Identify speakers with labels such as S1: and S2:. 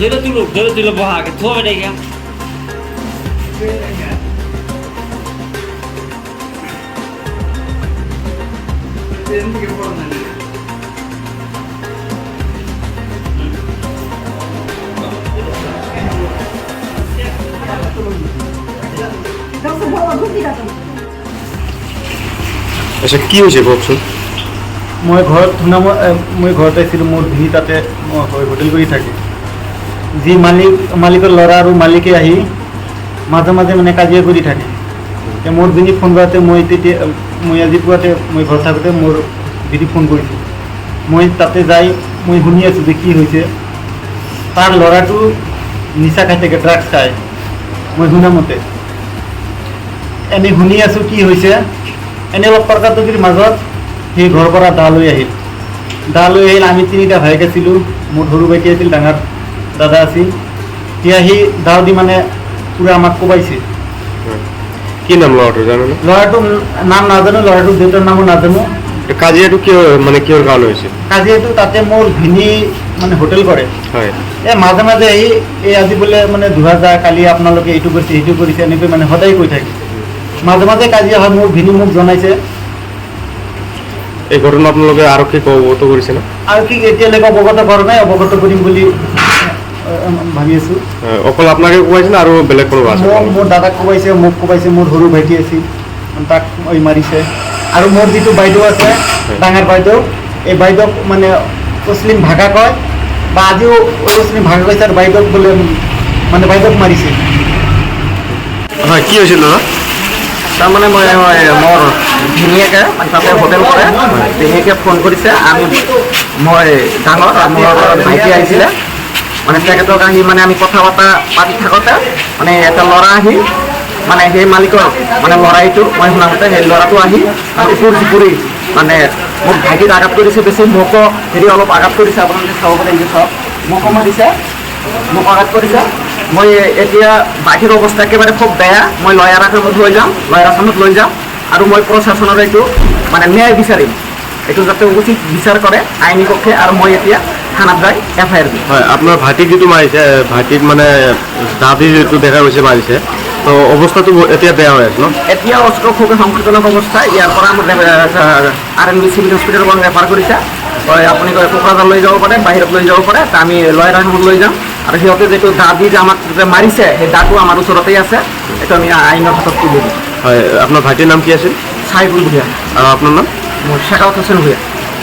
S1: Dulu dulu bawa ke tua beda ya.
S2: আচ্ছা কি হৈছে কওকচোন
S3: মই ঘৰত শুনা মই ঘৰত আছিলোঁ মোৰ ভিনি তাতে হোটেল কৰি থাকে যি মালিকৰ ল'ৰা আৰু মালিকে আহি মাজে মাজে মানে কাজিয়া কৰি থাকে মোৰ ভিনি ফোন কৰোঁতে মই আজি পুৱাতে মই ঘৰত থাকোঁতে মোৰ ভিনি ফোন কৰিছোঁ মই তাতে যাই মই শুনি আছোঁ যে কি হৈছে তাৰ ল'ৰাটো নিচা খাই থাকে ড্ৰাগছ খায় মই শুনামতে এনেই শুনি আছোঁ কি হৈছে এনে অলপ তৰ্কাতৰ্কিৰ মাজত সেই ঘৰৰ পৰা দা লৈ আহিল আমি তিনিটা ভাইক আছিলোঁ মোৰ সৰু ভাইটি আছিল ডাঙৰ দাদা আছিল সি আহি দাও দি মানে পুৰা আমাক কোবাইছে
S2: কি নাম ল'ৰাটোৰ জানেনে
S3: ল'ৰাটোৰ নাম নাজানো ল'ৰাটোৰ দেউতাৰ নামো নাজানো
S2: কাজিয়াটো কিহৰ কাৰণে হৈছে
S3: কাজিয়াটো তাতে মোৰ ভিনি মানে হোটেল কৰে
S2: হয়
S3: মাজে মাজে আহি আজি বোলে মানে 2000 কালি আপোনালোকে এইটো কৰিছে সেইটো কৰিছে এনেকৈ মানে সদায় কৈ থাকে মাজে মাজে কাজিয়া হয় মোৰ ভিনি মোক জনাইছে
S2: এই ঘটনা আপোনালোকে আৰক্ষীক অৱগত কৰিছে না
S3: আৰক্ষীক এতিয়ালৈকে অৱগত কৰা নাই অৱগত কৰিম বুলি ভাবি আছোঁ
S2: অকল আপোনাকে কোবাইছে না আৰু বেলেগ কোনো আছে
S3: মোৰ দাদাক কোবাইছে মোক কোবাইছে মোৰ সৰু ভাইটি আছিল তাক মাৰিছে আৰু মোৰ যিটো বাইদেউ আছে ডাঙৰ বাইদেউ এই বাইদেউক মানে মুছলিম ভাষা কয় বা আজিও মুছলিম ভাষা কৈছে আৰু বাইদেউক বোলে মানে বাইদেউক মাৰিছে
S2: হয় কি হৈছিল দাদা
S4: তাৰমানে মোৰ ভিনিয়েকে তাতে হোটেল কৰে ভিনিয়েকে ফোন কৰিছে মই ডাঙৰ আৰু মোৰ ভাইটি আহিছিলে মানে তেখেতক আহি মানে আমি কথা বতৰা পাতি থাকোঁতে মানে এটা ল'ৰা আহি মানে সেই মালিকৰ মানে ল'ৰাইটো মই শুনামতে সেই ল'ৰাটো আহি ওপৰ চুপুৰি মানে মোক ভাইটিত আঘাত কৰিছে বেছি মোকো অলপ আঘাত কৰিছে আপোনালোকে চাব পাৰে যে চাওক মোকো মাৰিছে মোক আঘাত কৰিছে মই এতিয়া বাহিৰ অৱস্থা একেবাৰে খুব বেয়া মই লয়াৰ আসামত লৈ যাম আৰু মই প্ৰশাসনৰ এইটো মানে ন্যায় বিচাৰিম এইটো যাতে উচিত বিচাৰ কৰে আইনী পক্ষে আৰু মই এতিয়া থানাত যাই FIR দিম
S2: হয় আপোনাৰ ভাইটিক যিটো মাৰিছে ভাইটিক মানে দাবী যিটো দেখা গৈছে মাৰিছে তো অৱস্থাটো এতিয়া বেয়া হৈ আছে ন
S4: এতিয়া খুব সংকটজনক অৱস্থা ইয়াৰ পৰা আমাৰ RNB চিভিল হস্পিটেলৰ পৰা ৰেফাৰ কৰিছে আপুনি কোকৰাঝাৰ লৈ যাব পাৰে বাহিৰত লৈ যাব পাৰে আমি লয়াৰ আসামত লৈ যাম আৰু সিহঁতে যিটো দাবী যে আমাক যে মাৰিছে সেই দাটো আমাৰ ওচৰতেই আছে এইটো আমি আইনৰ হাতত তুলি দিম
S2: হয় আপোনাৰ ভাইটিৰ নাম কি আছিল
S4: চাইফুল ভূঞা
S2: আৰু আপোনাৰ নাম
S4: মোৰ শেখাৱত হোসেন ভূঞা